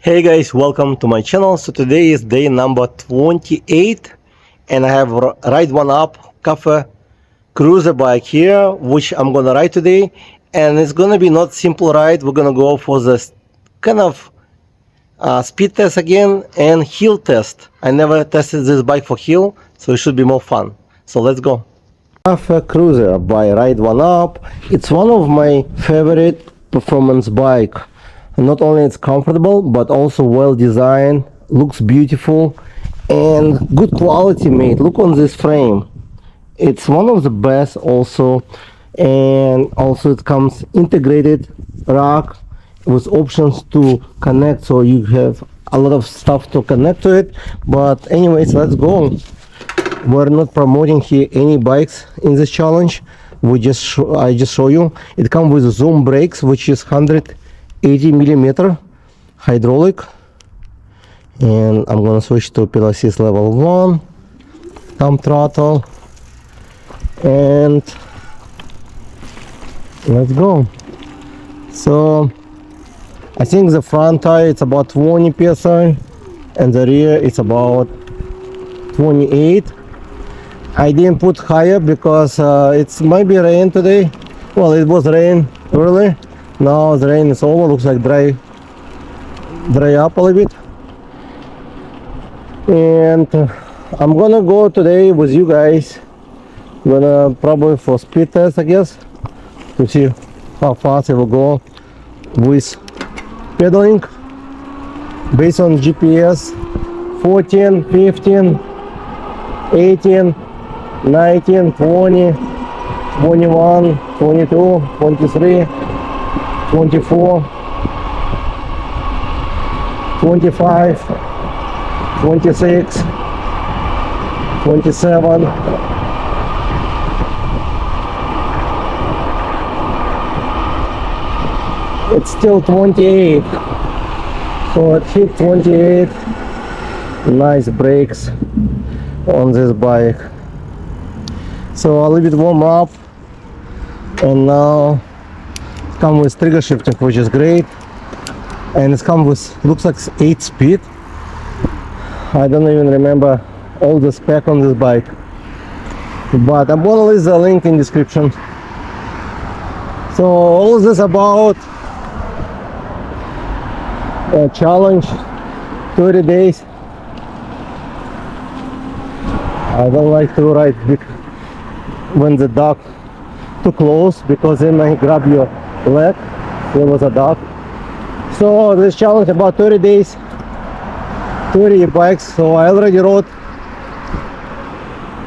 Hey guys, welcome to my channel. So today is day number 28 and I have Ride1up cafe cruiser bike here which I'm gonna ride today, and it's gonna be not simple ride. We're gonna go for this kind of speed test again and hill test. I never tested this bike for hill, so it should be more fun. So let's go. Cafe Cruiser by Ride1up. It's one of my favorite performance bike. Not only it's comfortable but also well designed, looks beautiful and good quality made. Look on this frame, it's one of the best also, and also it comes integrated rack with options to connect, so you have a lot of stuff to connect to it. But anyways, let's go. We're not promoting here any bikes in this challenge. I just show you it comes with zoom brakes, which is 180mm hydraulic, and I'm gonna switch to pedal assist level 1, thumb throttle, and let's go. So I think the front tire it's about 20 psi and the rear it's about 28. I didn't put higher because it's might be rain today. Well, it was rain early. Now the rain is over, looks like dry up a little bit. And I'm gonna go today with you guys. I'm gonna probably for speed test, I guess, to see how fast it will go with pedaling based on GPS. 14, 15, 18, 19, 20, 21, 22, 23, 24, 25, 26, 27, it's still 28, so it hit 28. Nice brakes on this bike. So a little bit warm up, and now it comes with trigger shifting, which is great, and it's come with, looks like 8 speed. I don't even remember all the spec on this bike, but I'm gonna leave the link in description. So all this about a challenge, 30 days. I don't like to ride big when the dark too close, because then I grab your leg. There was a dark. So this challenge about 30 days, 30 bikes. So I already rode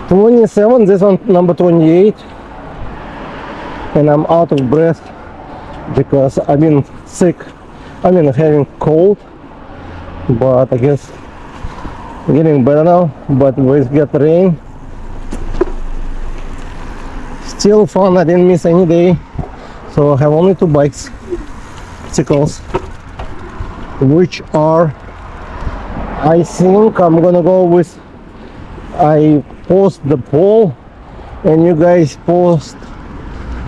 27, this one number 28, and I'm out of breath because I've been sick. I mean having cold, but I guess getting better now. But we get rain. Still fun, I didn't miss any day. So I have only 2 bicycles, which are, I think I'm gonna go with, I post the poll and you guys post,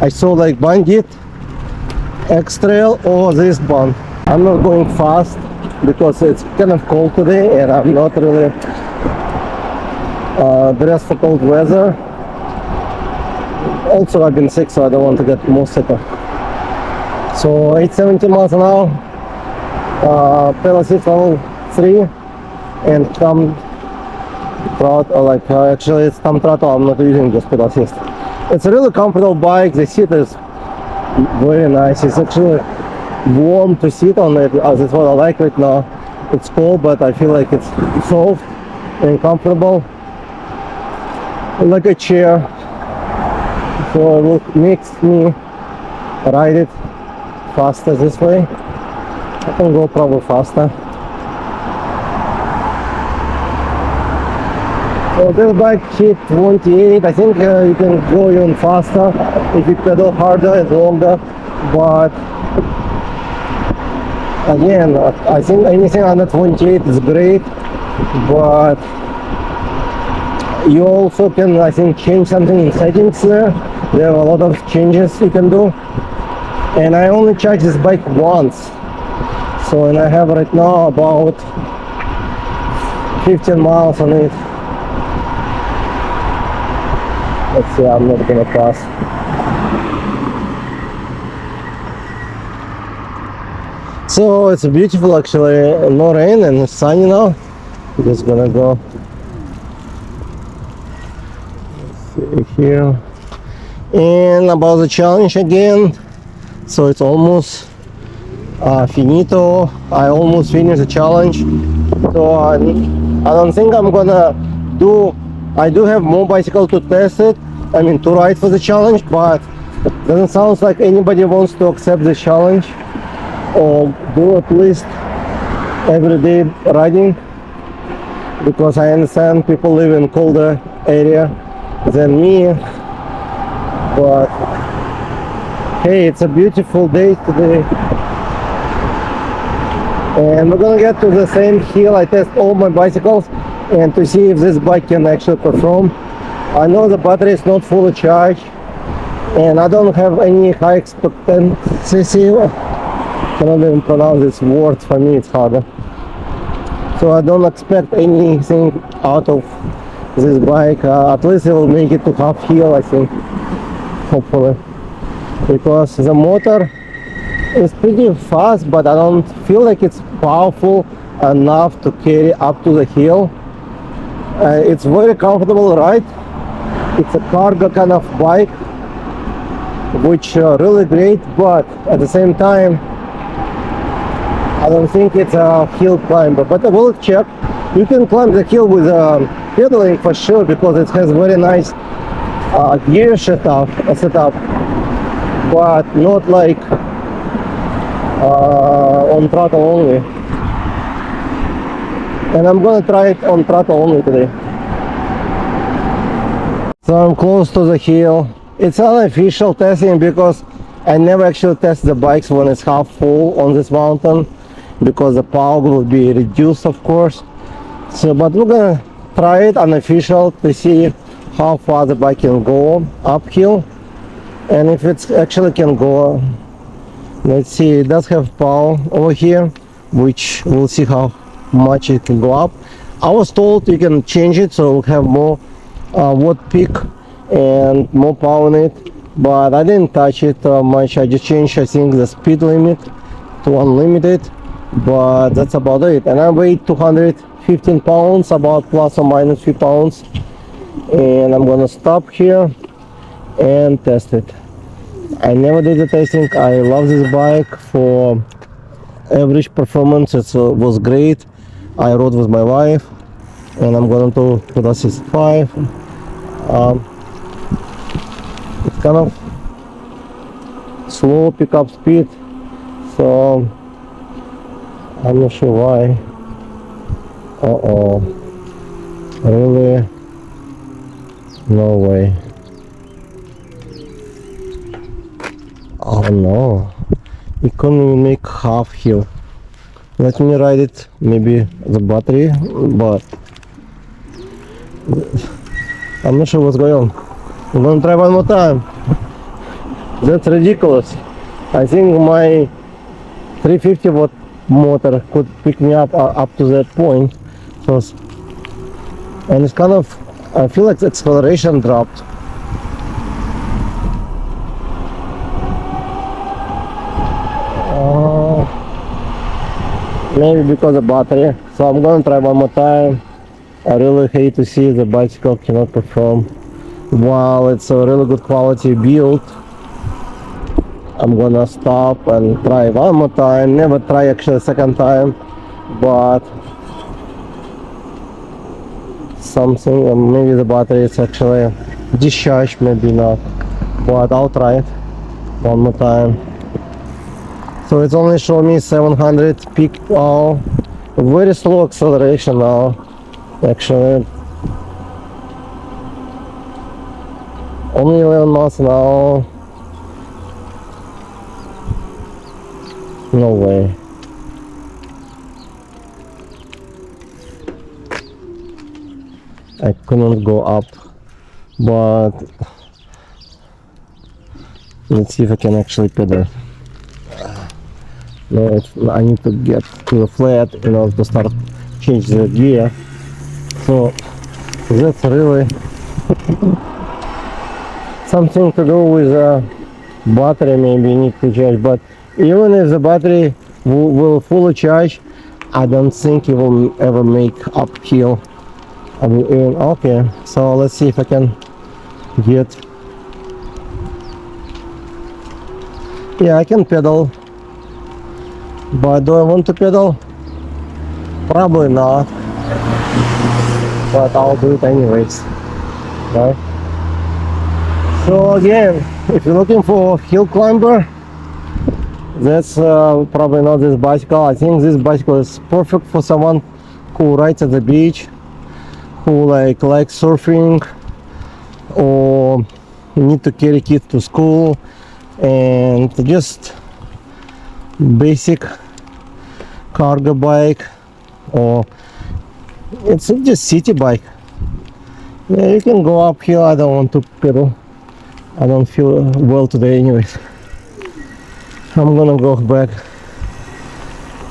I saw like Bandit, X-Trail or this one. I'm not going fast because it's kind of cold today and I'm not really dressed for cold weather. Also I've been sick, so I don't want to get more sicker. So 870 miles an hour, pedal assist level 3, and thumb throttle, like actually it's thumb throttle, I'm not using just pedal assist. It's a really comfortable bike. The seat is very nice. It's actually warm to sit on it, as it's what I like right now. It's cold, but I feel like it's soft and comfortable, like a chair. So it makes me ride it faster this way. I can go probably faster. So this bike hit 28. I think you can go even faster if you pedal harder and longer, but again, I think anything under 28 is great, but you also can, I think, change something in settings there. There are a lot of changes you can do, and I only charged this bike once, So, and I have right now about 15 miles on it. Let's see, I'm not gonna pass. So it's beautiful actually, no rain and it's sunny now. Just gonna go see here. And about the challenge again, so it's almost finito. I almost finished the challenge. So I don't think I'm gonna do, I do have more bicycle to test it, I mean to ride for the challenge, but doesn't sound like anybody wants to accept the challenge or do at least everyday riding, because I understand people live in colder area than me, but hey, it's a beautiful day today. And we're gonna get to the same hill. I test all my bicycles and to see if this bike can actually perform. I know the battery is not fully charged and I don't have any high expectancy. I cannot even pronounce this word, for me it's harder. So I don't expect anything out of this bike. At least it will make it to half hill, I think, hopefully, because the motor is pretty fast, but I don't feel like it's powerful enough to carry up to the hill. It's very comfortable ride. It's a cargo kind of bike, which really great, but at the same time I don't think it's a hill climber, but I will check. You can climb the hill with pedaling for sure, because it has very nice gear setup, but not like on throttle only. And I'm gonna try it on throttle only today. So I'm close to the hill. It's unofficial testing because I never actually test the bikes when it's half full on this mountain, because the power will be reduced, of course. So, but we're gonna try it unofficial to see how far the bike can go uphill, and if it actually can go. Let's see, it does have power over here, which we'll see how much it can go up. I was told you can change it so it'll have more watt peak and more power in it, but I didn't touch it much. I just changed, I think, the speed limit to unlimited, but that's about it. And I weigh 215 pounds, about plus or minus 3 pounds, and I'm gonna stop here and test it. I never did the testing. I love this bike for average performance. It was great. I rode with my wife, and I'm going to 65. It's kind of slow pickup speed, so I'm not sure why. Really? No way. Oh no, it couldn't even make half hill. Let me ride it, maybe the battery, but I'm not sure what's going on. I'm gonna try one more time. That's ridiculous. I think my 350 watt motor could pick me up to that point. So, and it's kind of, I feel like the acceleration dropped. Maybe because of battery. So I'm gonna try one more time. I really hate to see the bicycle cannot perform. While it's a really good quality build, I'm gonna stop and try one more time. Never try actually a second time, but something, maybe the battery is actually discharged, maybe not, but I'll try it one more time. So it's only showing me 700 peak. Oh, very slow acceleration now, actually. Only 11 miles an hour. No way. I couldn't go up, but let's see if I can actually pedal. No, I need to get to the flat in order to start change the gear. So that's really something to do with battery. Maybe need to change, but even if the battery will fully charge, I don't think it will ever make uphill. I mean, okay, so let's see if I can get. Yeah, I can pedal, but do I want to pedal? Probably not, but I'll do it anyways, right? So again, if you're looking for hill climber, that's probably not this bicycle. I think this bicycle is perfect for someone who rides at the beach, who likes surfing, or need to carry kids to school, and just basic cargo bike, or it's just city bike. Yeah, you can go uphill. I don't want to pedal. I don't feel well today anyways. I'm gonna go back.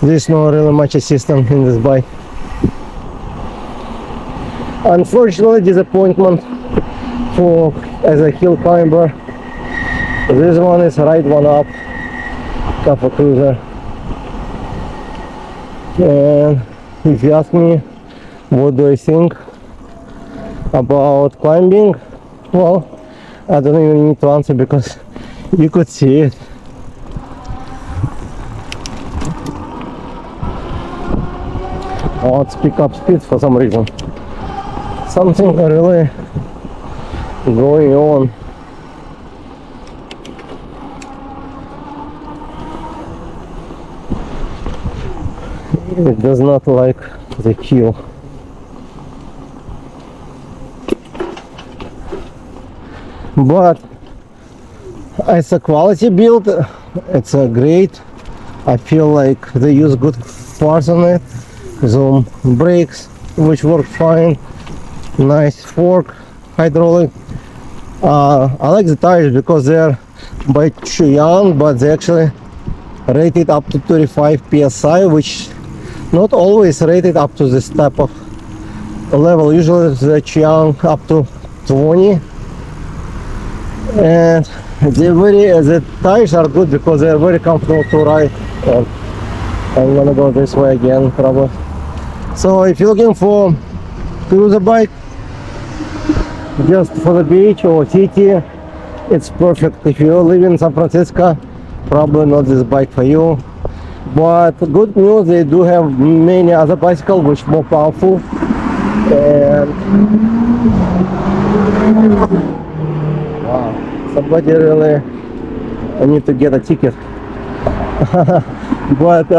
There's not really much assistance in this bike. Unfortunately, disappointment for as a hill climber. This one is Ride1up Cafe Cruiser. And if you ask me what do I think about climbing, well, I don't even need to answer because you could see it. Oh, let's pick up speed for some reason. Something really going on. It does not like the hill. But it's a quality build. It's a great. I feel like they use good parts on it. Zoom brakes, which work fine. Nice fork, hydraulic. I like the tires because they're by Chuyang, but they actually rated up to 35 psi, which not always rated up to this type of level. Usually the Chuyang up to 20. And the tires are good because they're very comfortable to ride. And I'm gonna go this way again probably. So if you're looking for cruiser bike just for the beach or city, it's perfect. If you live in San Francisco, probably not this bike for you. But good news, they do have many other bicycles which are more powerful. And wow, somebody really, I need to get a ticket. But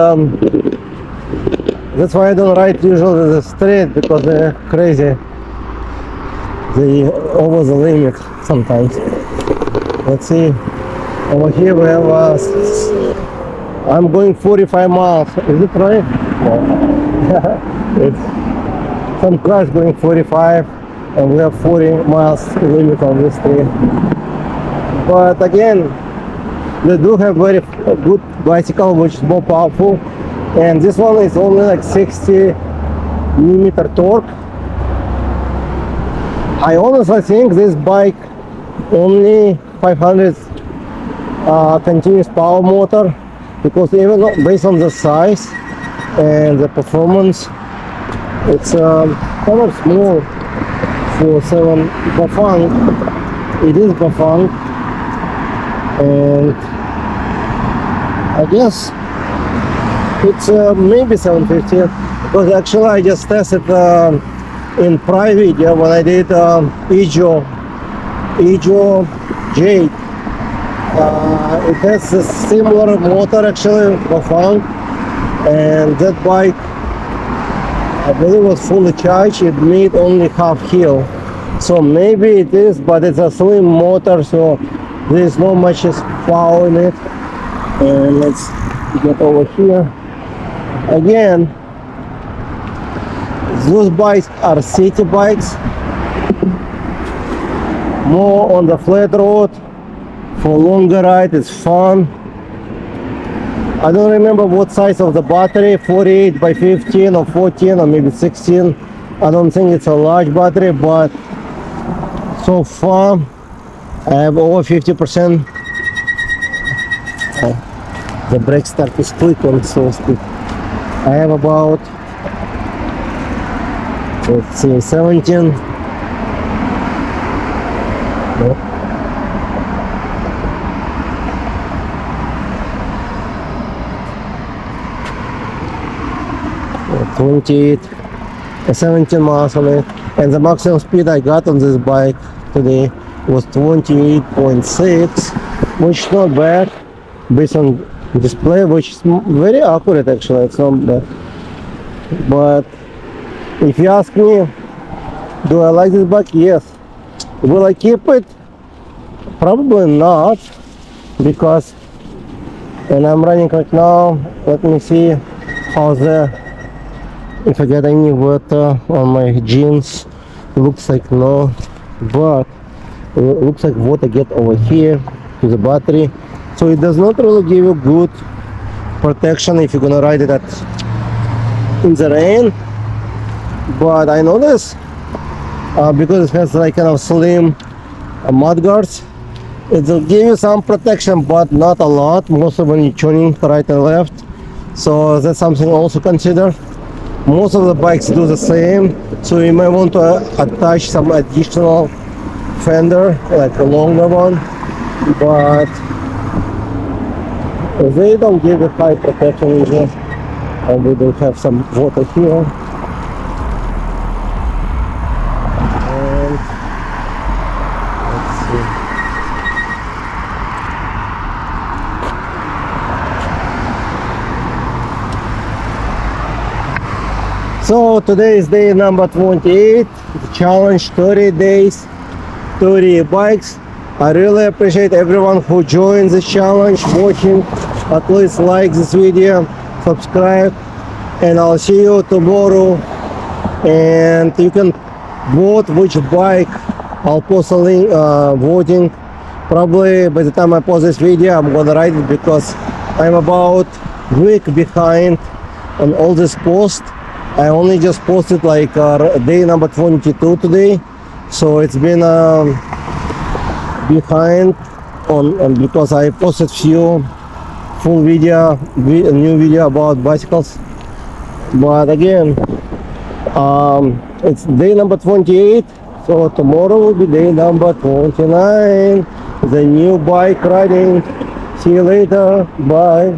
that's why I don't ride usually the street, because they're crazy. They over the limit sometimes. Let's see. Over here we have I'm going 45 miles. Is it right? No. It's some cars going 45 and we have 40 miles limit on this street. But again, they do have very good bicycle which is more powerful, and this one is only like 60 millimeter torque. I honestly think this bike only 500 continuous power motor, because even based on the size and the performance, it's kind of small for 7 Bafang. It is Bafang, and I guess it's maybe 750, because actually I just tested in private video when I did Ejo J. It has a similar motor actually, Bafang, and that bike I believe was fully charged. It made only half hill, so maybe it is, but it's a slim motor, so there's not much power in it. And let's get over here again. Those bikes are city bikes, more on the flat road. For longer ride, it's fun. I don't remember what size of the battery, 48 by 15 or 14 or maybe 16. I don't think it's a large battery, but so far I have over 50%. The brake start is quick and so quick. I have about, let's see, 17. No. 28, 17 miles on it, and the maximum speed I got on this bike today was 28.6, which is not bad based on display, which is very accurate actually. It's not bad. But if you ask me, do I like this bike? Yes. Will I keep it? Probably not, because when I'm running right now, let me see how's if I get any water on my jeans. Looks like no, but it looks like water get over here to the battery, so it does not really give you good protection if you're gonna ride it in the rain. But I notice because it has like kind of slim mud guards, it will give you some protection, but not a lot, mostly when you're tuning right and left. So that's something also consider. Most of the bikes do the same, so you may want to attach some additional fender, like a longer one, but they don't give a high protection either. And we do have some water here. And let's see. So today is day number 28, the challenge 30 days, 30 bikes. I really appreciate everyone who joined this challenge, watching. At least like this video, subscribe, and I'll see you tomorrow. And you can vote which bike. I'll post a link voting. Probably by the time I post this video, I'm gonna ride it, because I'm about a week behind on all this post. I only just posted like day number 22 today, so it's been behind on because I posted few full video, new video about bicycles. But again, it's day number 28, so tomorrow will be day number 29, the new bike riding. See you later, bye.